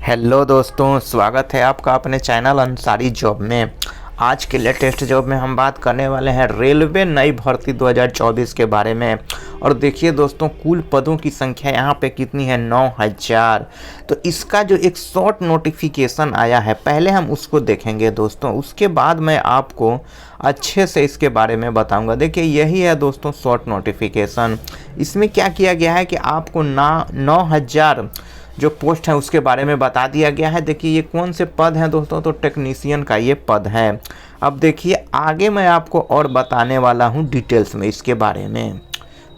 Hello दोस्तों, स्वागत है आपका अपने चैनल अंसारी जॉब में। आज के लेटेस्ट जॉब में हम बात करने वाले हैं रेलवे नई भर्ती 2024 के बारे में। और देखिए दोस्तों, कुल पदों की संख्या यहाँ पे कितनी है, 9000। तो इसका जो एक शॉर्ट नोटिफिकेशन आया है, पहले हम उसको देखेंगे दोस्तों, उसके बाद मैं आपको अच्छे से इसके बारे में बताऊंगा। देखिए यही है दोस्तों शॉर्ट नोटिफिकेशन। इसमें क्या किया गया है कि आपको 9000 जो पोस्ट है उसके बारे में बता दिया गया है। देखिए ये कौन से पद हैं दोस्तों, तो टेक्नीशियन का ये पद है। अब देखिए आगे मैं आपको और बताने वाला हूँ डिटेल्स में इसके बारे में,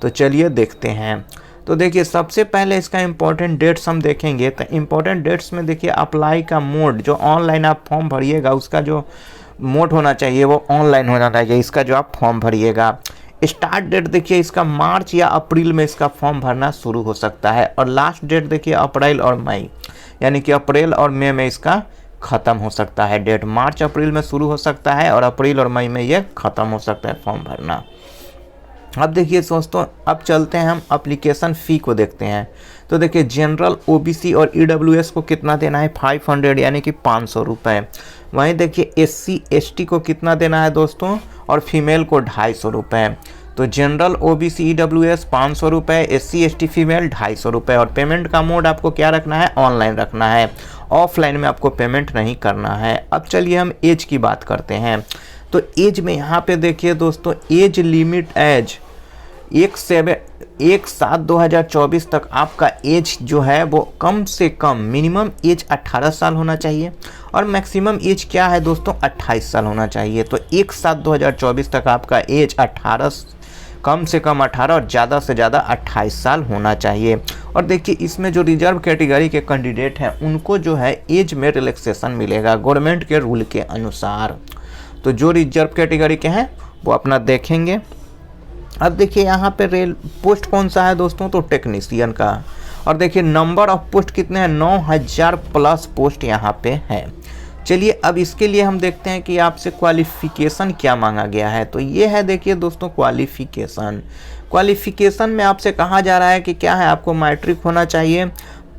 तो चलिए देखते हैं। तो देखिए सबसे पहले इसका इम्पोर्टेंट डेट्स हम देखेंगे। तो इम्पोर्टेंट डेट्स में देखिए अप्लाई का मोड, जो ऑनलाइन आप फॉर्म भरिएगा उसका जो मोड होना चाहिए वो ऑनलाइन होना चाहिए, इसका जो आप फॉर्म भरिएगा। स्टार्ट डेट देखिए इसका मार्च या अप्रैल में इसका फॉर्म भरना शुरू हो सकता है। और लास्ट डेट देखिए अप्रैल और मई, यानी कि अप्रैल और मई में इसका ख़त्म हो सकता है। डेट मार्च अप्रैल में शुरू हो सकता है और अप्रैल और मई में ये ख़त्म हो सकता है फॉर्म भरना। अब देखिए दोस्तों, अब चलते हैं हम एप्लीकेशन फ़ी को देखते हैं। तो देखिए जनरल ओबीसी और ईडब्ल्यूएस को कितना देना है, 500 यानी कि 500 रुपये। वहीं देखिए एससी एसटी को कितना देना है दोस्तों, और फीमेल को 250 रुपये। तो जनरल ओबीसी ईडब्ल्यूएस 500 रुपये, एससी एसटी फीमेल 250 रुपये। और पेमेंट का मोड आपको क्या रखना है, ऑनलाइन रखना है, ऑफलाइन में आपको पेमेंट नहीं करना है। अब चलिए हम एज की बात करते हैं। तो एज में यहाँ पे देखिए दोस्तों, एज लिमिट एज 1/7/2024 तक आपका एज जो है वो कम से कम मिनिमम एज 18 साल होना चाहिए और मैक्सिमम एज क्या है दोस्तों, 28 साल होना चाहिए। तो 1/7/2024 तक आपका एज 18, कम से कम 18 और ज़्यादा से ज़्यादा 28 साल होना चाहिए। और देखिए इसमें जो रिजर्व कैटेगरी के कैंडिडेट हैं उनको जो है एज में रिलैक्सेशन मिलेगा गवर्नमेंट के रूल के अनुसार। तो जो रिजर्व कैटेगरी के हैं वो अपना देखेंगे। अब देखिए यहाँ पे रेल पोस्ट कौन सा है दोस्तों, तो टेक्नीशियन का। और देखिए नंबर ऑफ पोस्ट कितने हैं, 9000 प्लस पोस्ट यहाँ पे है। चलिए अब इसके लिए हम देखते हैं कि आपसे क्वालिफ़िकेशन क्या मांगा गया है। तो ये है देखिए दोस्तों क्वालिफ़िकेशन में आपसे कहा जा रहा है कि क्या है, आपको मैट्रिक होना चाहिए।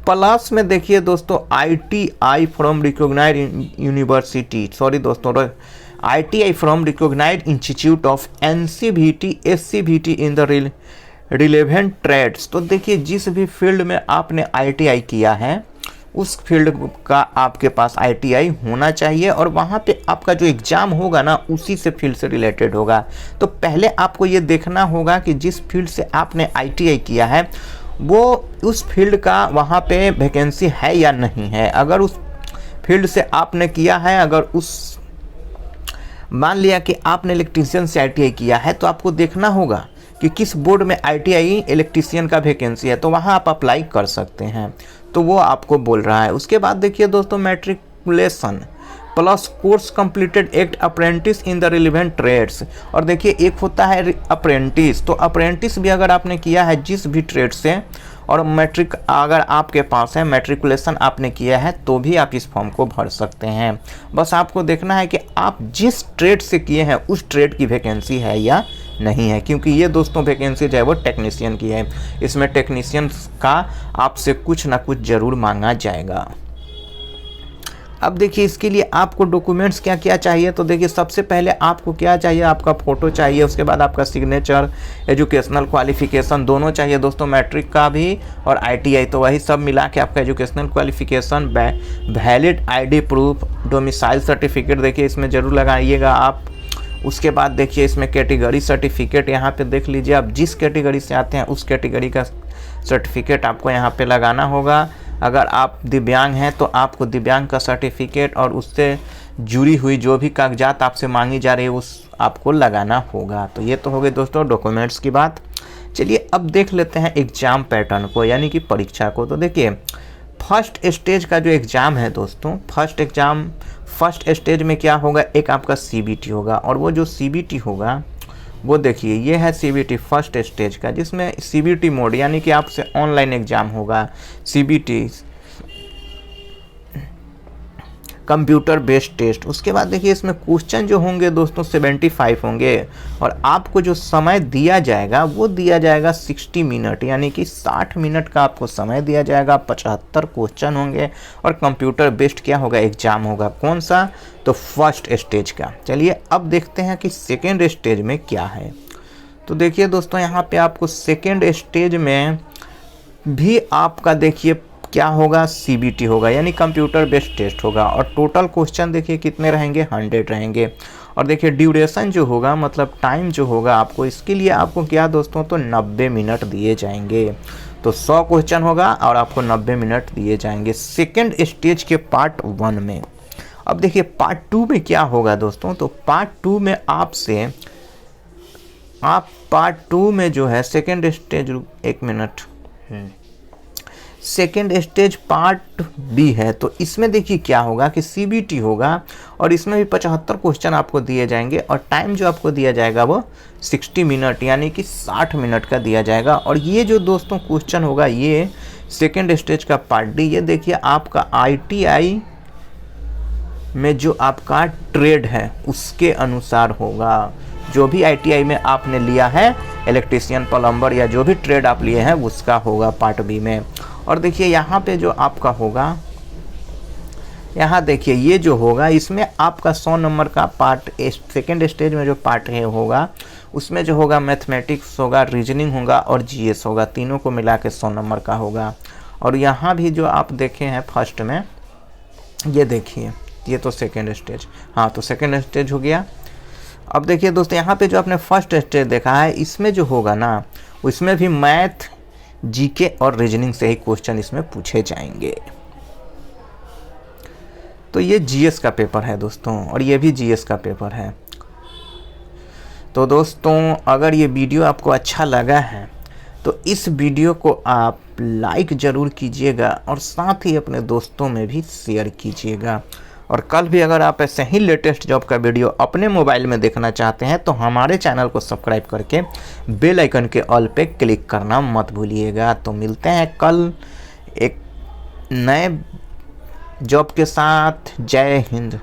प्लस में देखिए दोस्तों ITI from recognised university, sorry दोस्तों, ITI from recognised institute of NCVT SCVT in the relevant trades. तो देखिए जिस भी फील्ड में आपने ITI किया है उस फील्ड का आपके पास ITI होना चाहिए और वहाँ पे आपका जो एग्ज़ाम होगा ना उसी से फील्ड से रिलेटेड होगा। तो पहले आपको ये देखना होगा कि जिस फील्ड से आपने ITI किया है वो उस फील्ड का वहाँ पे वैकेंसी है या नहीं है। अगर उस फील्ड से आपने किया है, अगर उस मान लिया कि आपने इलेक्ट्रीशियन से ITI किया है, तो आपको देखना होगा कि किस बोर्ड में ITI इलेक्ट्रीशियन का वैकेंसी है, तो वहाँ आप अप्लाई कर सकते हैं। तो वो आपको बोल रहा है। उसके बाद देखिए दोस्तों matriculation plus course completed act apprentice in the relevant trades. और देखिए एक होता है अप्रेंटिस, तो अप्रेंटिस भी अगर आपने किया है जिस भी ट्रेड से और मैट्रिक अगर आपके पास है, मैट्रिकुलेशन आपने किया है, तो भी आप इस फॉर्म को भर सकते हैं। बस आपको देखना है कि आप जिस ट्रेड से किए हैं उस ट्रेड की वैकेंसी है या नहीं है, क्योंकि ये दोस्तों वैकेंसी जो है वो टेक्नीशियन की है। इसमें टेक्नीशियन का आपसे कुछ ना कुछ ज़रूर मांगा जाएगा। अब देखिए इसके लिए आपको डॉक्यूमेंट्स क्या क्या चाहिए। तो देखिए सबसे पहले आपको क्या चाहिए, आपका फ़ोटो चाहिए, उसके बाद आपका सिग्नेचर, एजुकेशनल क्वालिफ़िकेशन दोनों चाहिए दोस्तों, मैट्रिक का भी और ITI। तो वही सब मिला के आपका educational qualification, valid ID proof, domicile certificate देखिए इसमें ज़रूर लगाइएगा आप। उसके बाद देखिए इसमें कैटेगरी सर्टिफिकेट, यहाँ पे देख लीजिए आप जिस कैटेगरी से आते हैं उस कैटेगरी का सर्टिफिकेट आपको यहाँ पे लगाना होगा। अगर आप दिव्यांग हैं तो आपको दिव्यांग का सर्टिफिकेट और उससे जुड़ी हुई जो भी कागजात आपसे मांगी जा रही है उस आपको लगाना होगा। तो ये तो हो गई दोस्तों डॉक्यूमेंट्स की बात। चलिए अब देख लेते हैं एग्ज़ाम पैटर्न को, यानी कि परीक्षा को। तो देखिए फर्स्ट स्टेज का जो एग्ज़ाम है दोस्तों, फर्स्ट स्टेज में क्या होगा, एक आपका CBT होगा। और वो जो CBT होगा वो देखिए ये है CBT फर्स्ट स्टेज का, जिसमें CBT मोड यानी कि आपसे ऑनलाइन एग्ज़ाम होगा। CBT computer based test. उसके बाद देखिए इसमें क्वेश्चन जो होंगे दोस्तों 75 होंगे और आपको जो समय दिया जाएगा वो दिया जाएगा 60 मिनट, यानी कि 60 मिनट का आपको समय दिया जाएगा। 75 क्वेश्चन होंगे और कंप्यूटर बेस्ड क्या होगा, एग्जाम होगा। कौन सा, तो फर्स्ट स्टेज का। चलिए अब देखते हैं कि सेकेंड स्टेज में क्या है। तो देखिए दोस्तों यहाँ पे आपको सेकेंड स्टेज में भी आपका देखिए क्या होगा, सीबीटी होगा, यानी कंप्यूटर बेस्ड टेस्ट होगा। और टोटल क्वेश्चन देखिए कितने रहेंगे, 100 रहेंगे। और देखिए ड्यूरेशन जो होगा, मतलब टाइम जो होगा आपको, इसके लिए आपको क्या दोस्तों, तो 90 मिनट दिए जाएंगे। तो 100 क्वेश्चन होगा और आपको 90 मिनट दिए जाएंगे सेकेंड स्टेज के पार्ट 1 में। अब देखिए पार्ट 2 में क्या होगा दोस्तों, तो पार्ट 2 में आप पार्ट 2 में जो है सेकेंड स्टेज, एक minute, second stage part B है। तो इसमें देखिए क्या होगा कि सीबीटी होगा और इसमें भी 75 क्वेश्चन आपको दिए जाएंगे और टाइम जो आपको दिया जाएगा वो 60 मिनट, यानी कि 60 मिनट का दिया जाएगा। और ये जो दोस्तों क्वेश्चन होगा ये सेकेंड स्टेज का पार्ट डी, ये देखिए आपका आईटीआई में जो आपका ट्रेड है उसके अनुसार होगा। जो भी आईटीआई में आपने लिया है, इलेक्ट्रीशियन, प्लम्बर या जो भी ट्रेड आप लिए हैं उसका होगा पार्ट बी में। और देखिए यहाँ पे जो आपका होगा, यहाँ देखिए ये जो होगा इसमें आपका 100 नंबर का पार्ट, सेकेंड स्टेज में जो पार्ट है होगा उसमें जो होगा मैथमेटिक्स होगा, रीजनिंग होगा और जीएस होगा, तीनों को मिला के 100 नंबर का होगा। और यहाँ भी जो आप देखे हैं फर्स्ट में, ये देखिए ये तो सेकेंड स्टेज, हाँ तो सेकेंड स्टेज हो गया। अब देखिए दोस्तों यहाँ पे जो आपने फर्स्ट स्टेज देखा है इसमें जो होगा ना, उसमें भी मैथ, जीके और रीजनिंग से ही क्वेश्चन इसमें पूछे जाएंगे। तो ये जीएस का पेपर है दोस्तों और ये भी जीएस का पेपर है। तो दोस्तों अगर ये वीडियो आपको अच्छा लगा है तो इस वीडियो को आप लाइक ज़रूर कीजिएगा और साथ ही अपने दोस्तों में भी शेयर कीजिएगा। और कल भी अगर आप ऐसे ही लेटेस्ट जॉब का वीडियो अपने मोबाइल में देखना चाहते हैं तो हमारे चैनल को सब्सक्राइब करके बेल आइकन के ऑल पे क्लिक करना मत भूलिएगा। तो मिलते हैं कल एक नए जॉब के साथ। जय हिंद।